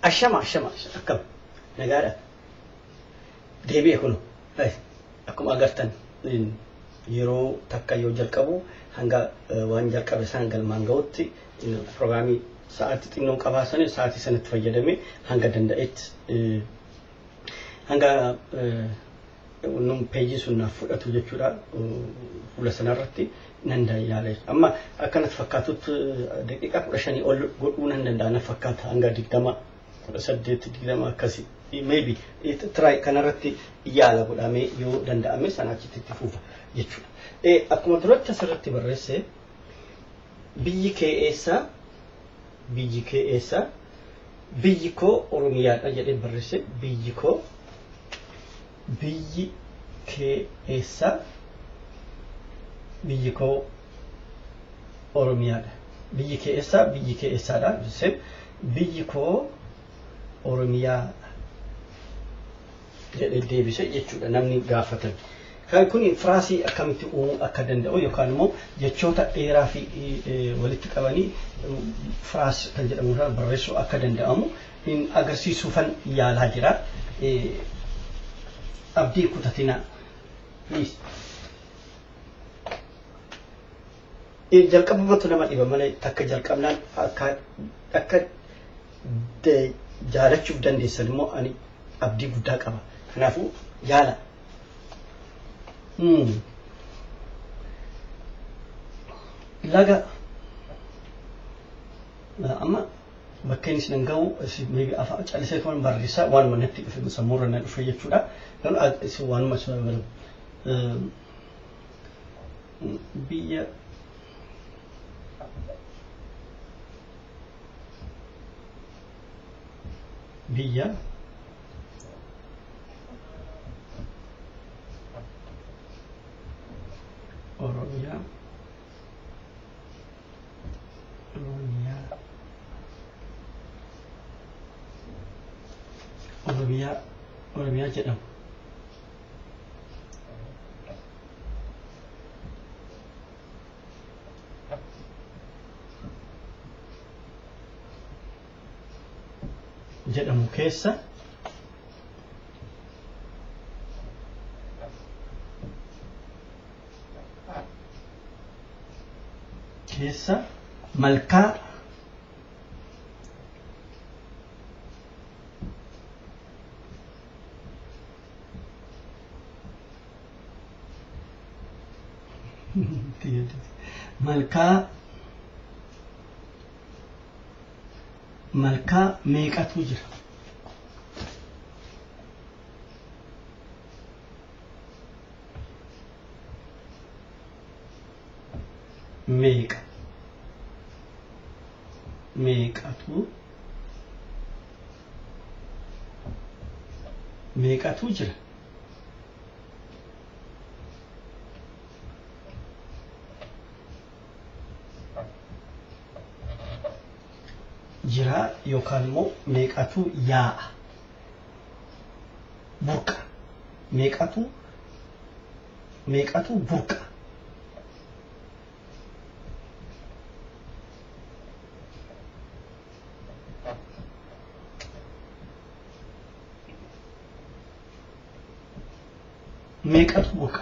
ashama akkam nagaadha deebi'e kunu akkuma agartan yeroo takka yoo jalqabu hanga waan jalqabe san galmaan ga'utti programii sa'aatii xinnoo qabaasanii sa'aatii sanatti fayyadamee hanga danda'etti hanga num peejii sunnaaf fudhatu jechuudha fuula sanarratti nan yaale amma akkanatti fakkaatutti daqiiqaa 15 ol godhuu nan danda'a fakkaata hanga 20 18 akkasii maybe try kanarratti yaala godhamee yoo danda'ame sanaachitti itti fufa jechuudha akkuma duratti asirratti barreesse biyyi keessa biyyi koo oromiyaadha jedhee barreesse biyyi koo oromiyaadha biyyi keessaadha biyyi koo oromiyaa jedhee deebise jechuudha namni gaafatan kan kun firaasii akkamitti uumuu akka danda'u yookaan immoo jechoota dheeraa fi walitti qabanii firaasii kan jedhamu irraa barreessuu akka danda'amu hin agarsiisuufan yaalaa jira abdii kutatina please jalqabamatu nama dhiba malee takka jalqabnaan akka jaalachuuf dandeessan immoo ani abdii guddaa qaba kanaafuu yaala laga amma bakka inni sinan ga'u maybe afaan callisee kan barreessaa waan manatti dhufe sammuurra na dhufe jechuudha waan masuma biyya Oromiyaa jedhamu keessa malkaa malkaa meeqatu jira meeqatu jira jira yookaan immoo meeqatu yaa'a burqa meeqatu burqa meeqatu burqa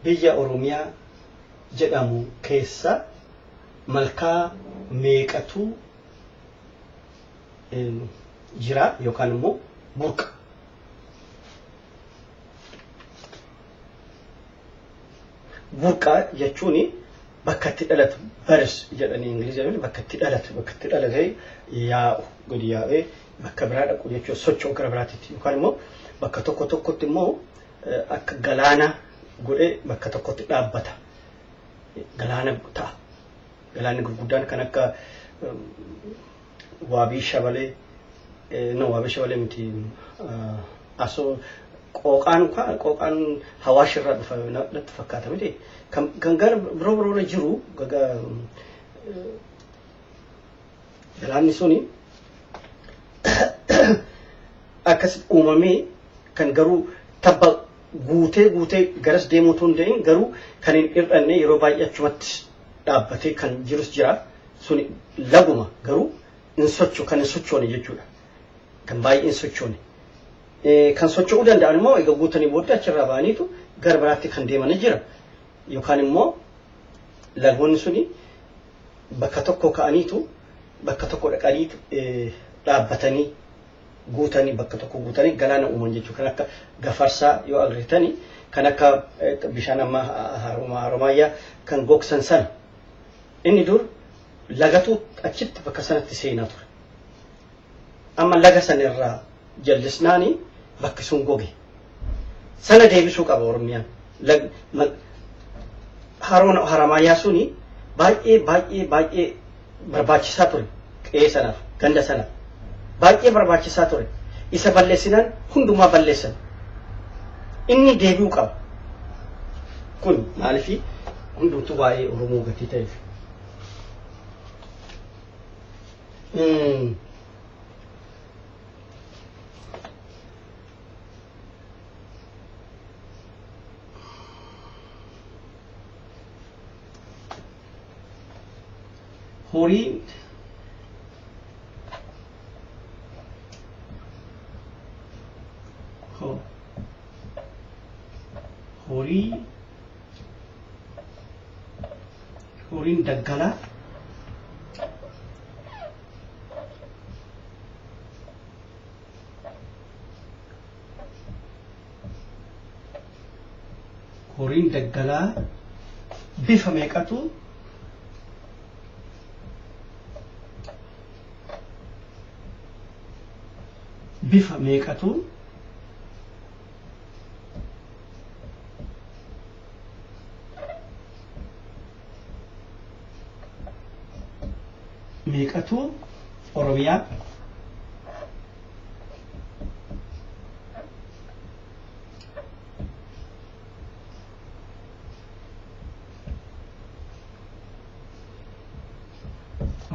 biyya oromiyaa jedhamu keessa malkaa meeqatu jira yookaan immoo burqa jechuun bakka itti dhalatu baris jedhanii ingilizii bakka itti dhalate yaa'u gadi yaa'ee bakka biraa dhaqu jechuun socho'u gara biraatitti yookaan immoo bakka tokkotti immoo akka galaana godhee bakka tokkotti dhaabbata galaana ta'a galaanni gurguddaan kan akka waabii shabalee miti asoo qooqaan hawaash irraa dhufa natti fakkaata miti kan gara biroo jiru gaga galaanni suni akkas uumamee kan garuu tabba guutee garas deemuu tun deein garuu kan hin irranne yeroo baay'ee achumatti dhaabbatee kan jirus jira sun laguma garuu in sochoo kan in sochoone jechuudha kan baay'ee in sochoone kan socho'uu danda'an immoo egaa guutanii booddee achirraa ba'aniitu gara biraatti kan deeman jira yookaan immoo lagoonni suni bakka tokko ka'aniitu bakka tokko dhaqaniitu dhaabbatanii guutanii bakka tokko guutanii galaana uuman jechuudha kan akka gafarsaa yoo agreetanii kan akka bishaan amma Haroomayaa kan gogsan sana inni dur lagatu achitti bakka sanatti seenaa ture amma laga sana irraa jallisnaani bakki sun goge sana deebisuu qaba Oromiyaan Haroomayaa suni baay'ee barbaachisaa ture qe'ee sanaaf ganda sanaaf baay'ee barbaachisaa ture isa balleessinaan hundumaa balleessan inni deebi'uu qaba kun maaliif hundumtuu waa'ee Oromoo gatii ta'eef horii horiin daggalaa bifa meeqatu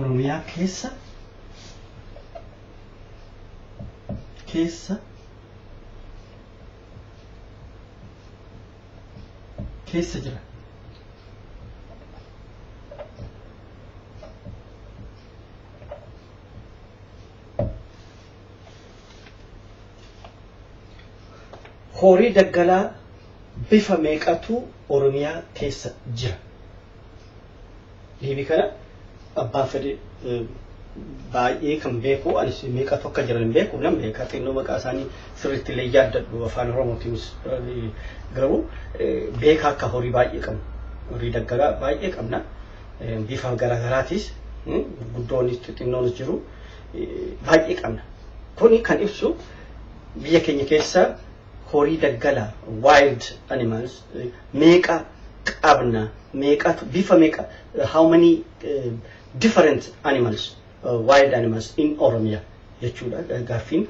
Oromiyaa keessa jira horii daggalaa bifa meeqatu Oromiyaa keessa jira deebii kana abbaan fedhe baay'ee kan beeku anis meeqatu akka jiran beeku nam beekaa xinnoo maqaa isaanii sirriitti illee yaaddadhu afaan Oromootiinis garuu beekaa akka horii baay'ee qabna horii daggalaa baay'ee qabna bifa garaagaraatis guddoonis xixinnoonis jiru baay'ee qabna kuni kan ibsu biyya keenya keessa horii daggalaa wild animals meeqa qabna meeqatu bifa meeqa how many different animals wild animals in Oromia jechuudha gaaffiin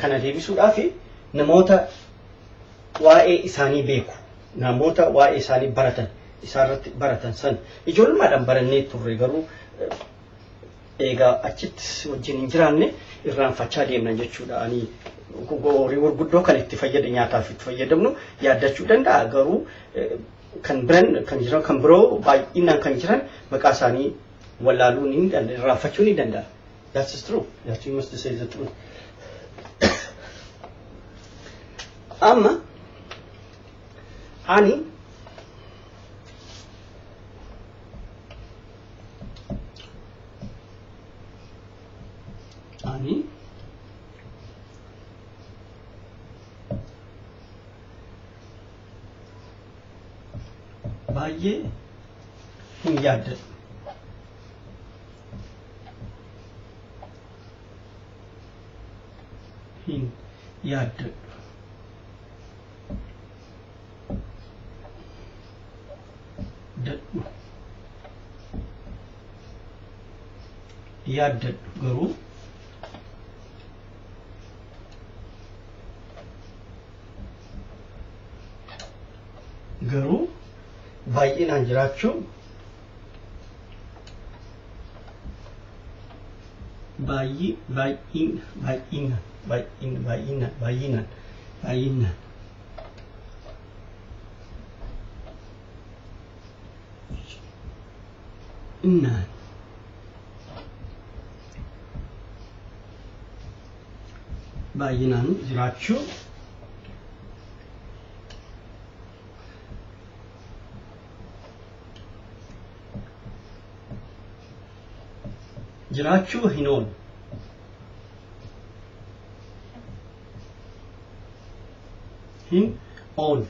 kana deebisuudhaaf namoota waa'ee isaanii beeku namoota waa'ee isaanii baratan isaarratti baratan san ijoollumaadhaan barannee turre garuu egaa achitti wajjin hin jiraanne irraanfachaa deemna jechuudha ani horii gurguddoo kan itti fayyada nyaataaf itti fayyadamnu yaaddachuu danda'a garuu kan biran kan jiran kan biroo baay'inaan kan jiran maqaa isaanii wallaaluun ni danda'a irraanfachuu ni danda'a that is true that you must say the truth amma ani baay'ee hin yaaddadhu garuu baay'inaan jiraachuu baay'inaan innaan baay'inaan jiraachuu hin oolu hin oolu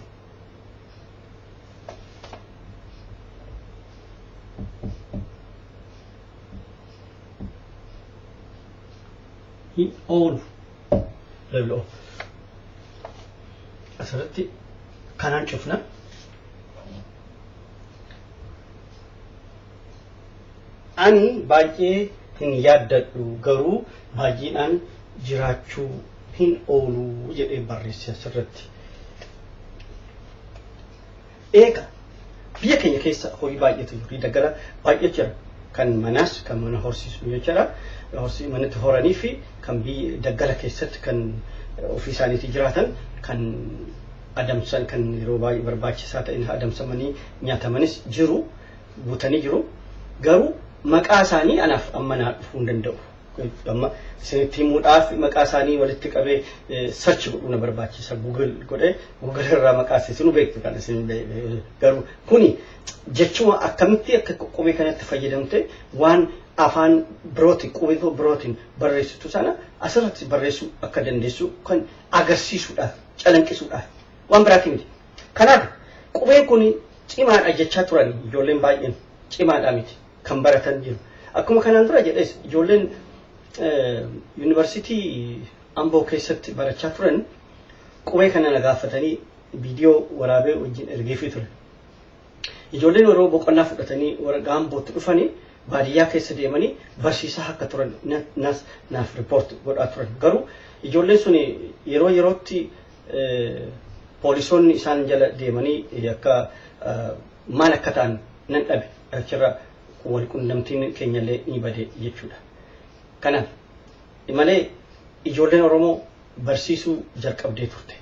hin oolu level asirratti kanaan cufna ani baay'ee hin yaaddadhu garuu baay'inaan jiraachuu hin oolu jedhee barreesse asirratti. Eega biyya keenya keessa horii baay'eetu jiru daggala baay'ee jira kan manaas kan mana horsiisu jechuudha horsii manatti horanii fi kan biyya daggala keessatti kan ofii isaaniitti jiraatan kan adamsan kan yeroo baay'ee barbaachisaa ta'in adamsamanii nyaatamanis jiru butanii jiru garuu maqaa isaanii anaaf amma naa dhufuu hin danda'u. Amma isinitti himuudhaaf maqaa isaanii walitti qabee search godhuu na barbaachisa Google godhee Google irraa maqaa isin beektu kan isin garuu kuni jechuma akkamitti akka qubee kanatti fayyadamte waan afaan birootiin qubee birootiin barreessitu sana asirratti barreessuu akka dandeessu kan agarsiisuudhaaf calanqisuudhaaf waan biraatii miti. Kanaaf qubeen kun cimaadha jechaa turan ijoolleen baay'een cimaadha miti kan baratan jiru. Akkuma kanaan dura jedhes ijoolleen University Amboo keessatti barachaa turan qubee kana na gaafatanii viidiyoo waraabee wajjin ergeefii ture. Ijoolleen yeroo boqonnaa fudhatanii waraqaa Ambootti dhufanii baadiyyaa keessa deemanii barsiisaa akka turan naaf report godhaa turan. Garuu ijoolleen sun yeroo yerootti poolisoonni isaan jala deemanii akka maal akka ta'an nan dhabe achirra wal quunnamtiin keenyallee ni bade jechuudha. Kanaaf malee ijoolleen Oromoo barsiisuu jalqabdee turte.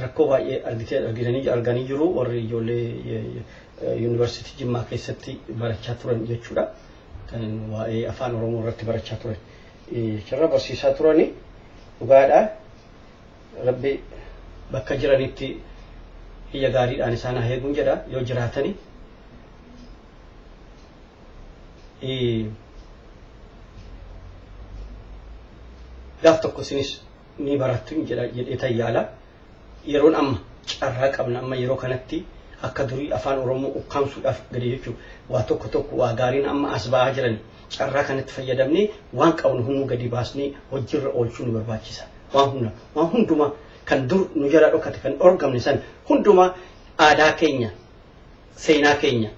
Rakkoo baay'ee arganii jiru warri ijoollee University Jimmaa keessatti barachaa turan jechuudha. Kan waa'ee afaan Oromoo irratti barachaa turan. Achirra barsiisaa turani dhugaadha. Rabbi bakka jiranitti iyya gaariidhaan isaan haa eeguun jedha yoo jiraatani. Gaaf tokko isinis ni barattu jedhee tayyaala. Yeroon amma carraa qabna amma yeroo kanatti akka durii afaan Oromoo ukkaamsuudhaaf gadi jechuudha. Waa tokko waa gaariin amma as ba'aa jiran carraa kanatti fayyadamnee waan qabnu hunduu gadi baasnee hojiirra oolchuu nu barbaachisa. Waan hundumaa kan dur nu jala dhokate kan orgamne san hundumaa aadaa keenya, seenaa keenya,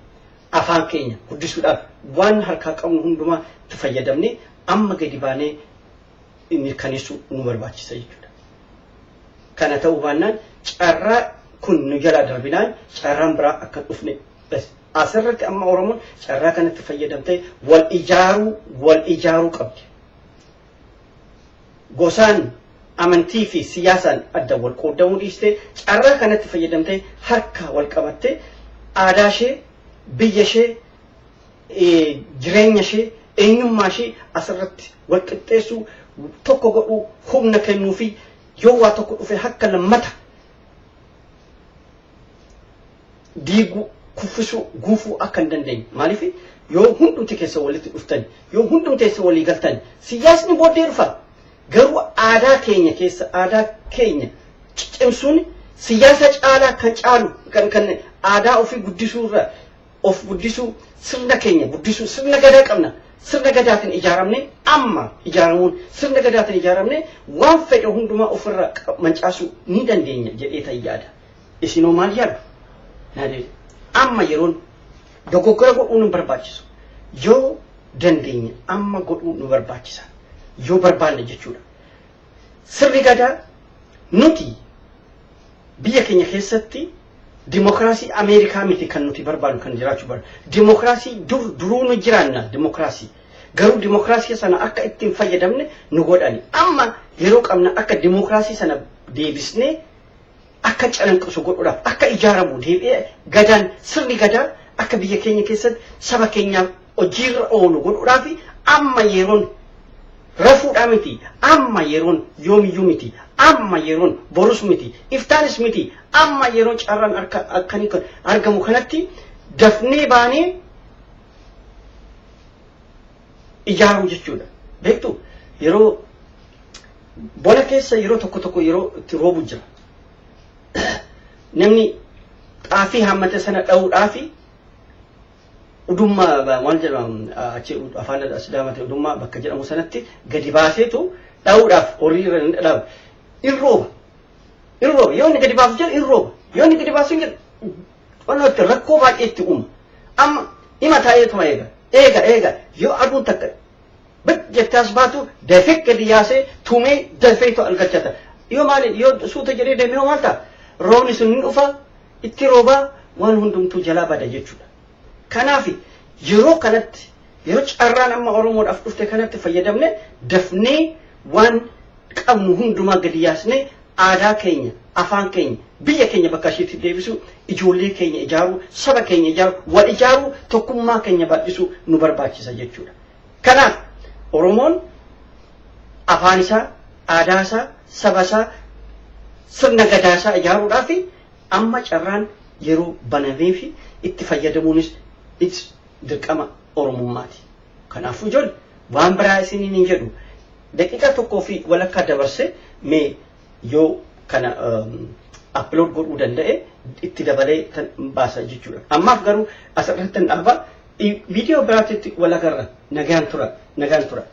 afaan keenya guddisuudhaaf waan harkaa qabnu hundumaa itti fayyadamnee amma gadi baanee mirkaneessuu nu barbaachisa jechuudha. Kana ta'uu baannaan carraa kun nu jala darbinaan carraan biraa akka dhufne asirratti amma Oromoon carraa kanatti fayyadamtee wal ijaaruu qabdi. Gosaan amantii fi siyaasaan adda wal qoodamuu dhiistee carraa kanatti fayyadamtee harka wal qabattee aadaa ishee, biyya ishee, jireenya ishee, eenyummaa ishee asirratti wal qixxeessuu tokko godhuu humna kennuu fi yoo waa tokko dhufe akka lammata diiguu kuffisuu guufuu akka hin dandeenye. Maaliif yoo hundumti keessa walitti dhuftan yoo hundumti keessa walii galtan siyaasni booddee dhufa. Garuu aadaa keenya keessa aadaa keenya cimsuun siyaasa caalaa kan caalu kan aadaa ofii guddisuurra of guddisuu sirna keenya guddisuu sirna gadaa qabna. Sirna gadaatiin ijaaramne amma ijaaramuun sirna gadaatiin ijaaramne waan fedhe hundumaa ofirra mancaasuu ni dandeenya jedhee tayyaada. Isinoo maal yaadu? Amma yeroon dogoggora godhuu nu barbaachisu. Yoo dandeenya amma godhuu nu barbaachisa. Yoo barbaanne jechuudha. Sirni gadaa nuti biyya keenya keessatti Dimokiraasii Ameerikaa miti kan nuti barbaadu kan jiraachuu barbaadu. Dimokiraasii duruu nu jiraanna dimokiraasii. Garuu dimokiraasii sana akka ittiin fayyadamne nu godhani. Amma yeroo qabna akka dimokiraasii sana deebisnee akka calanqisu godhuudhaaf akka ijaaramu deebi'ee gadaan sirni gadaa akka biyya keenya keessatti saba keenyaaf hojiirra oolu godhuudhaaf amma yeroon rafuudhaa miti amma yeroon yoomiyyuu miti amma yeroon borus miti iftaanis miti amma yeroon carraan akkanii argamu kanatti dafnee baanee ijaaruu jechuudha. Beektu yeroo bona keessa yeroo tokko yeroo itti roobu jira. Namni xaafii hammate sana dha'uudhaaf udummaa maal jedhamu achi afaan Sidaamatti udummaa bakka jedhamu sanatti gadi baaseetu dha'uudhaaf horii irra hin dhaabu. Irrooba yoo inni gadi baasu jedhu irrooba yoo inni gadi baasu jedhu wanti rakkoo baay'eetti uuma. Amma hima taa'eetuma eega yoo aduun takka jettaas baatu dafee gadi yaasee tumee dafeetu argachata. Yoo maali yoo suuta jedhee deemee maal ta'a roobni sun ni dhufa itti roobaa waan hundumtuu jalaa bada jechuudha. Kanaaf yeroo kanatti yeroo carraan amma Oromoodhaaf dhufte kanatti fayyadamne dafnee waan qabnu hundumaa gadi yaasnee aadaa keenya afaan keenya biyya keenya bakka isheetti deebisu ijoollee keenya ijaaru saba keenya ijaaru wal ijaaru tokkummaa keenya bal'isu nu barbaachisa jechuudha. Kanaaf Oromoon afaan isaa aadaa isaa saba isaa sirna gadaa isaa ijaaruudhaaf amma carraan yeroo banamee fi itti fayyadamuunis dirqama Oromummaati. Kanaafuu ijoollee waan biraa isiniin hin jedhu daqiiqaa tokkoo fi walakkaa dabarse mee yoo kana upload godhuu danda'e itti dabalee tan baasa jechuudha. Ammaaf garuu asirratti dhaaba viidiyoo biraatti walagarra nagaan tura.